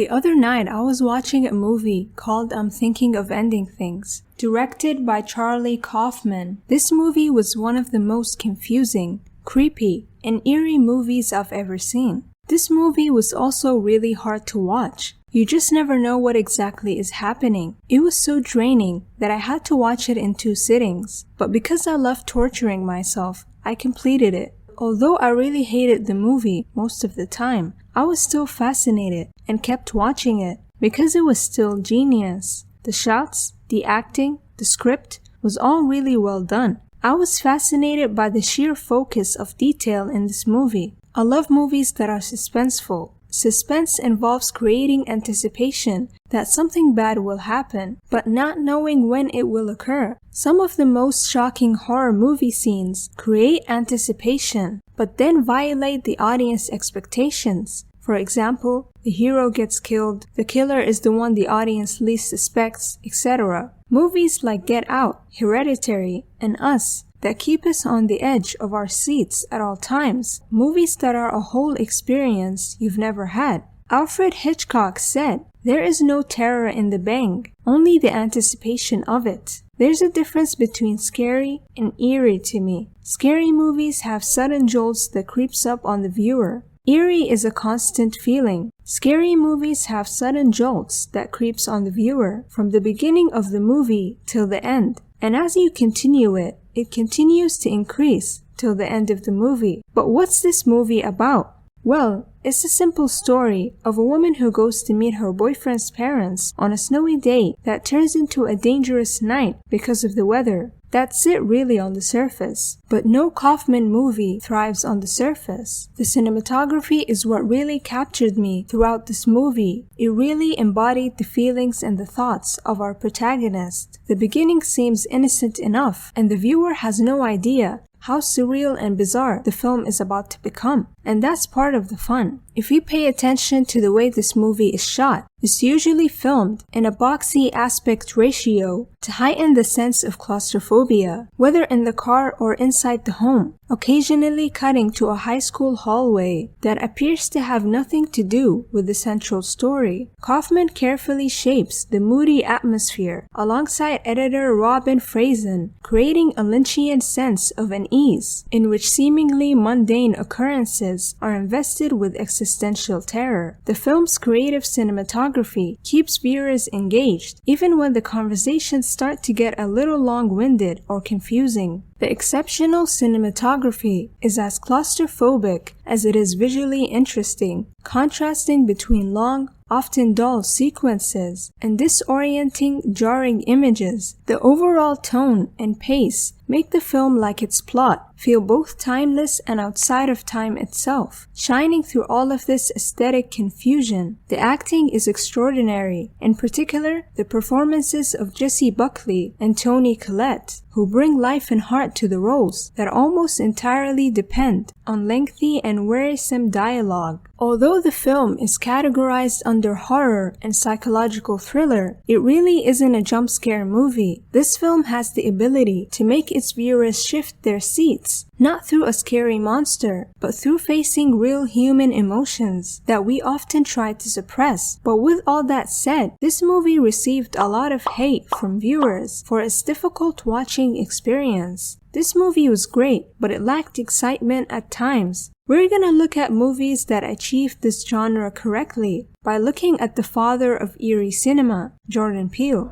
The other night, I was watching a movie called I'm Thinking of Ending Things, directed by Charlie Kaufman. This movie was one of the most confusing, creepy, and eerie movies I've ever seen. This movie was also really hard to watch. You just never know what exactly is happening. It was so draining that I had to watch it in 2 sittings. But because I love torturing myself, I completed it. Although I really hated the movie most of the time, I was still fascinated and kept watching it because it was still genius. The shots, the acting, the script was all really well done. I was fascinated by the sheer focus of detail in this movie. I love movies that are suspenseful. Suspense involves creating anticipation that something bad will happen, but not knowing when it will occur. Some of the most shocking horror movie scenes create anticipation, but then violate the audience expectations. For example, the hero gets killed, the killer is the one the audience least suspects, etc. Movies like Get Out, Hereditary, and Us that keep us on the edge of our seats at all times. Movies that are a whole experience you've never had. Alfred Hitchcock said, "There is no terror in the bang, only the anticipation of it." There's a difference between scary and eerie to me. Scary movies have sudden jolts that creeps up on the viewer. Eerie is a constant feeling. Scary movies have sudden jolts that creeps on the viewer from the beginning of the movie till the end. And as you continue it, it continues to increase till the end of the movie. But what's this movie about? Well, it's a simple story of a woman who goes to meet her boyfriend's parents on a snowy day that turns into a dangerous night because of the weather. That's it really on the surface. But no Kaufman movie thrives on the surface. The cinematography is what really captured me throughout this movie. It really embodied the feelings and the thoughts of our protagonist. The beginning seems innocent enough, and the viewer has no idea how surreal and bizarre the film is about to become. And that's part of the fun. If you pay attention to the way this movie is shot, it's usually filmed in a boxy aspect ratio to heighten the sense of claustrophobia, whether in the car or inside the home, occasionally cutting to a high school hallway that appears to have nothing to do with the central story. Kaufman carefully shapes the moody atmosphere alongside editor Robin Frazen, creating a Lynchian sense of unease in which seemingly mundane occurrences are invested with existential terror. The film's creative cinematography keeps viewers engaged, even when the conversations start to get a little long-winded or confusing. The exceptional cinematography is as claustrophobic as it is visually interesting, contrasting between long, often dull sequences and disorienting, jarring images. The overall tone and pace make the film, like its plot, feel both timeless and outside of time itself. Shining through all of this aesthetic confusion, the acting is extraordinary, in particular the performances of Jessie Buckley and Toni Collette, who bring life and heart to the roles that almost entirely depend on lengthy and wearisome dialogue. Although the film is categorized under horror and psychological thriller, it really isn't a jump scare movie. This film has the ability to make its viewers shift their seats, not through a scary monster, but through facing real human emotions that we often try to suppress. But with all that said, this movie received a lot of hate from viewers for its difficult watching experience. This movie was great, but it lacked excitement at times. We're gonna look at movies that achieved this genre correctly by looking at the father of eerie cinema, Jordan Peele.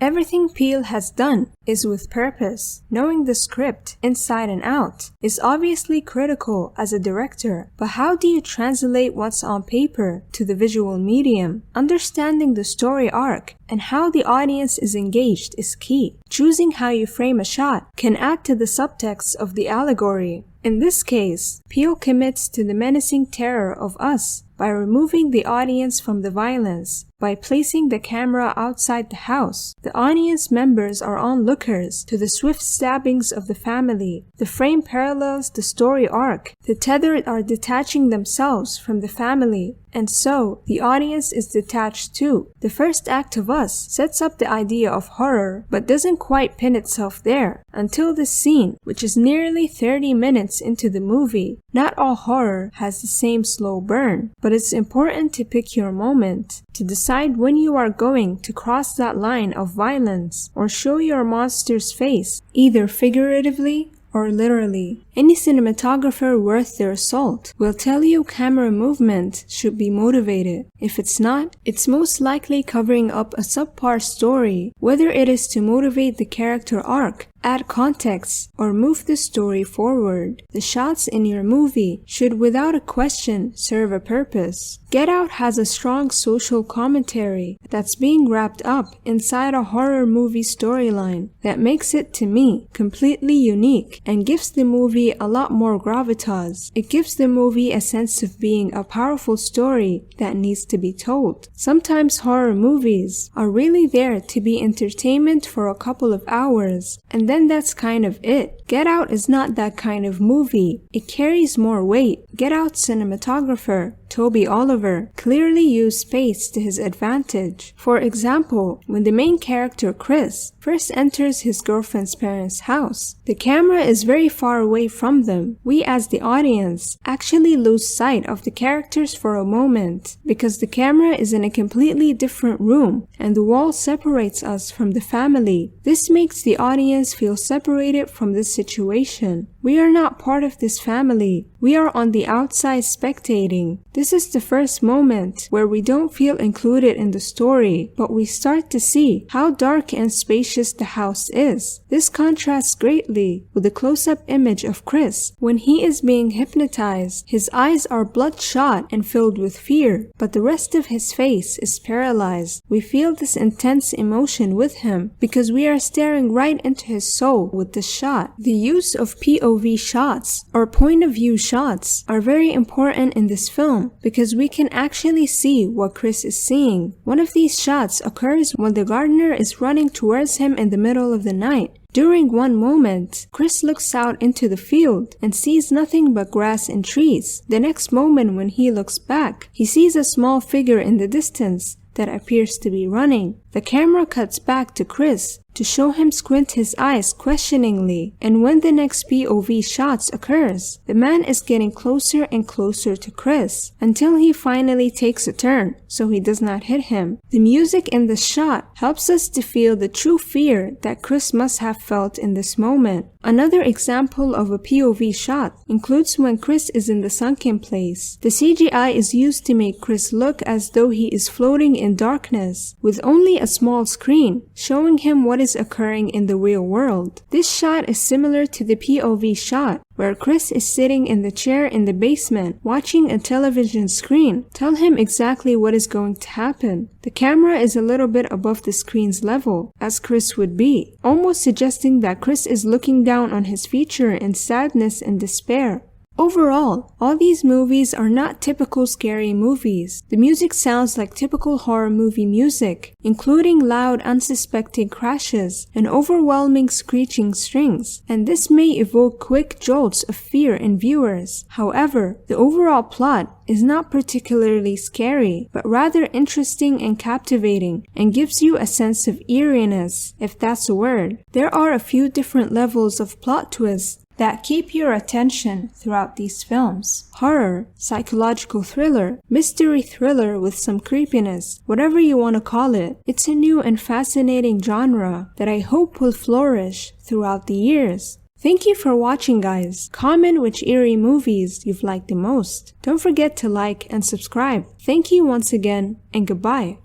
Everything Peele has done is with purpose. Knowing the script inside and out is obviously critical as a director, but how do you translate what's on paper to the visual medium? Understanding the story arc and how the audience is engaged is key. Choosing how you frame a shot can add to the subtext of the allegory. In this case, Peele commits to the menacing terror of Us by removing the audience from the violence, by placing the camera outside the house. The audience members are onlookers to the swift stabbings of the family. The frame parallels the story arc. The tethered are detaching themselves from the family, and so the audience is detached too. The first act of Us sets up the idea of horror, but doesn't quite pin itself there until this scene, which is nearly 30 minutes into the movie. Not all horror has the same slow burn, but it's important to pick your moment, to decide when you are going to cross that line of violence or show your monster's face, either figuratively or literally. Any cinematographer worth their salt will tell you camera movement should be motivated. If it's not, it's most likely covering up a subpar story, whether it is to motivate the character arc, add context, or move the story forward. The shots in your movie should without a question serve a purpose. Get Out has a strong social commentary that's being wrapped up inside a horror movie storyline that makes it, to me, completely unique and gives the movie a lot more gravitas. It gives the movie a sense of being a powerful story that needs to be told. Sometimes horror movies are really there to be entertainment for a couple of hours, and then that's kind of it. Get Out is not that kind of movie. It carries more weight. Get Out cinematographer Toby Oliver clearly used space to his advantage. For example, when the main character Chris first enters his girlfriend's parents' house, the camera is very far away from them. We as the audience actually lose sight of the characters for a moment because the camera is in a completely different room and the wall separates us from the family. This makes the audience feel separated from this situation. We are not part of this family. We are on the outside spectating. This is the first moment where we don't feel included in the story, but we start to see how dark and spacious the house is. This contrasts greatly with the close-up image of Chris. When he is being hypnotized, his eyes are bloodshot and filled with fear, but the rest of his face is paralyzed. We feel this intense emotion with him because we are staring right into his soul with this shot. The use of POV shots, or point of view shots, are very important in this film because we can actually see what Chris is seeing. One of these shots occurs when the gardener is running towards him in the middle of the night. During one moment, Chris looks out into the field and sees nothing but grass and trees. The next moment when he looks back, he sees a small figure in the distance that appears to be running. The camera cuts back to Chris to show him squint his eyes questioningly, and when the next POV shots occurs, the man is getting closer and closer to Chris until he finally takes a turn so he does not hit him. The music in the shot helps us to feel the true fear that Chris must have felt in this moment. Another example of a POV shot includes when Chris is in the sunken place. The CGI is used to make Chris look as though he is floating in darkness, with only a small screen showing him what is occurring in the real world. This shot is similar to the POV shot where Chris is sitting in the chair in the basement watching a television screen tell him exactly what is going to happen. The camera is a little bit above the screen's level, as Chris would be, almost suggesting that Chris is looking down on his future in sadness and despair. Overall, all these movies are not typical scary movies. The music sounds like typical horror movie music, including loud, unsuspecting crashes and overwhelming screeching strings, and this may evoke quick jolts of fear in viewers. However, the overall plot is not particularly scary, but rather interesting and captivating, and gives you a sense of eeriness, if that's a word. There are a few different levels of plot twists that keep your attention throughout these films. Horror, psychological thriller, mystery thriller with some creepiness, whatever you want to call it. It's a new and fascinating genre that I hope will flourish throughout the years. Thank you for watching, guys. Comment which eerie movies you've liked the most. Don't forget to like and subscribe. Thank you once again, and goodbye.